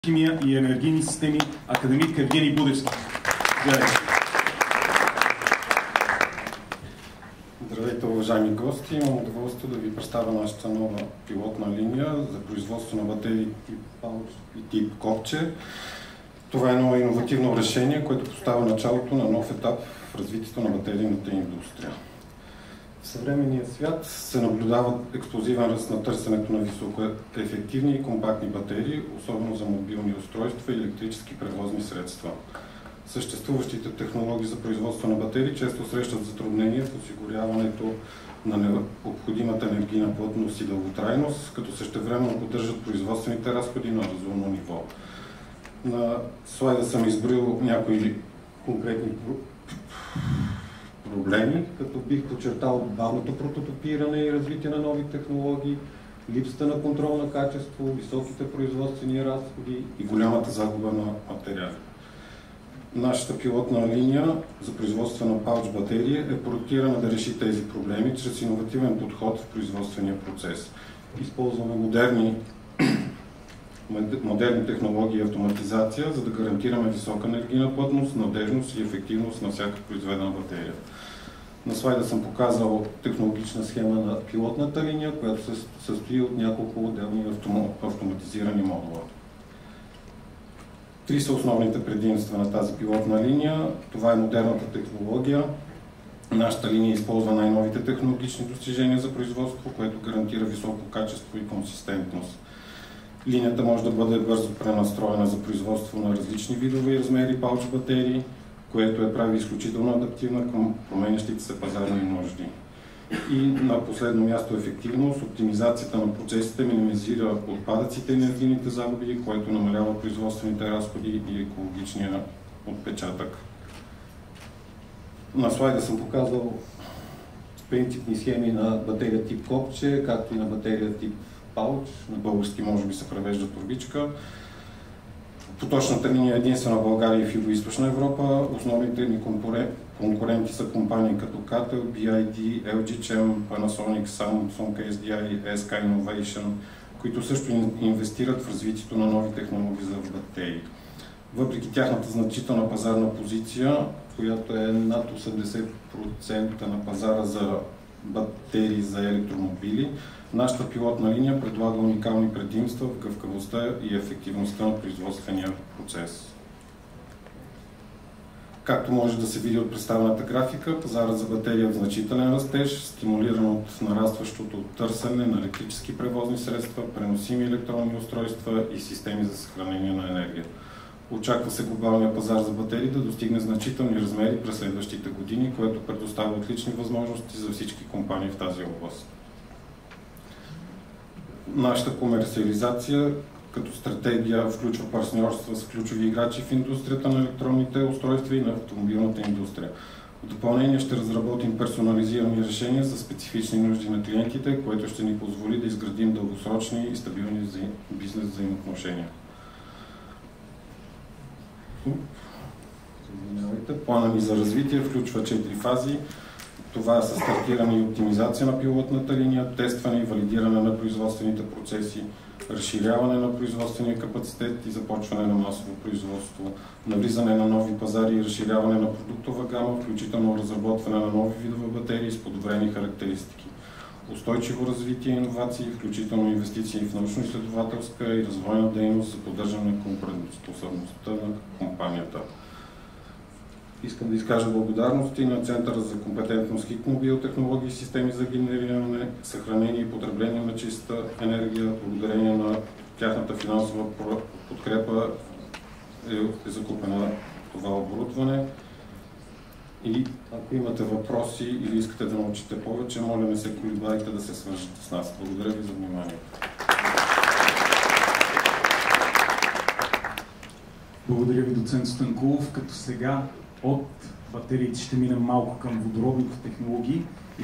химия и енергийни системи, академик Евгений Будевски. Здравейте, уважаеми гости! Имам удоволствие да ви представя нашата нова пилотна линия за производство на батерии тип пауч и тип копче. Това е едно иновативно решение, което поставя началото на нов етап в развитието на батерийната индустрия. В съвременния свят се наблюдава експлозивен ръст на търсенето на високоефективни и компактни батерии, особено за мобилни устройства и електрически превозни средства. Съществуващите технологии за производство на батерии често срещат затруднения в осигуряването на необходимата енергийна плътност и дълготрайност, като същевременно поддържат производствените разходи на разумно ниво. На слайда съм изброил някои конкретни проблеми, като бих подчертал бавното прототипиране и развитие на нови технологии, липсата на контрол на качество, високите производствени разходи и голямата загуба на материали. Нашата пилотна линия за производство на пауч батерии е проектирана да реши тези проблеми чрез иновативен подход в производствения процес. Използваме модерни технологии и автоматизация, за да гарантираме висока енергийна плътност, надежност и ефективност на всяка произведена батерия. На слайда съм показал технологична схема на пилотната линия, която се състои от няколко отделни автоматизирани модула. Три са основните предимства на тази пилотна линия. Това е модерната технология. Нашата линия използва най-новите технологични достижения за производство, което гарантира високо качество и консистентност. Линията може да бъде бързо пренастроена за производство на различни видове и размери пауч батерии, което я прави изключително адаптивна към променящите се пазарни нужди. И на последно място ефективност. Оптимизацията на процесите минимизира отпадъците и енергийните загуби, което намалява производствените разходи и екологичния отпечатък. На слайда съм показал принципни схеми на батерия тип копче, както и на батерия тип пауч. На български може би се превежда турбичка. Поточната линия е единствена в България и в Югоизточна Европа. Основните ни конкуренти са компании като Catel, BID, LG Chem, Panasonic, Samsung SDI, SK Innovation, които също инвестират в развитието на нови технологии за батерии. Въпреки тяхната значителна пазарна позиция, която е над 80% на пазара за батерии за електромобили, нашата пилотна линия предлага уникални предимства в гъвкавостта и ефективността на производствения процес. Както може да се види от представената графика, пазарът за батерия е в значителен растеж, стимулиран от нарастващото търсене на електрически превозни средства, преносими електронни устройства и системи за съхранение на енергия. Очаква се глобалния пазар за батерии да достигне значителни размери през следващите години, което предоставя отлични възможности за всички компании в тази област. Нашата комерциализация като стратегия включва партньорства с ключови играчи в индустрията на електронните устройства и на автомобилната индустрия. В допълнение ще разработим персонализирани решения за специфични нужди на клиентите, което ще ни позволи да изградим дългосрочни и стабилни бизнес взаимоотношения. Плана ни за развитие включва 4 фази. Това са стартиране и оптимизация на пилотната линия, тестване и валидиране на производствените процеси, разширяване на производствения капацитет и започване на масово производство, навлизане на нови пазари и разширяване на продуктова гама, включително разработване на нови видове батерии с подобрени характеристики, устойчиво развитие и иновации, включително инвестиции в научно-изследователска и развойна дейност за поддържане на конкурентоспособността на компанията. Искам да изкажа благодарности на Центъра за компетентност ХИКМО биотехнологии и системи за генериране, съхранение и потребление на чиста енергия. Благодарение на тяхната финансова подкрепа е закупена това оборудване. И ако имате въпроси или искате да научите повече, моля не се колебайте да се свържете с нас. Благодаря ви за вниманието. Благодаря ви, доцент Станкулов, като сега от батериите ще минем малко към водородните технологии и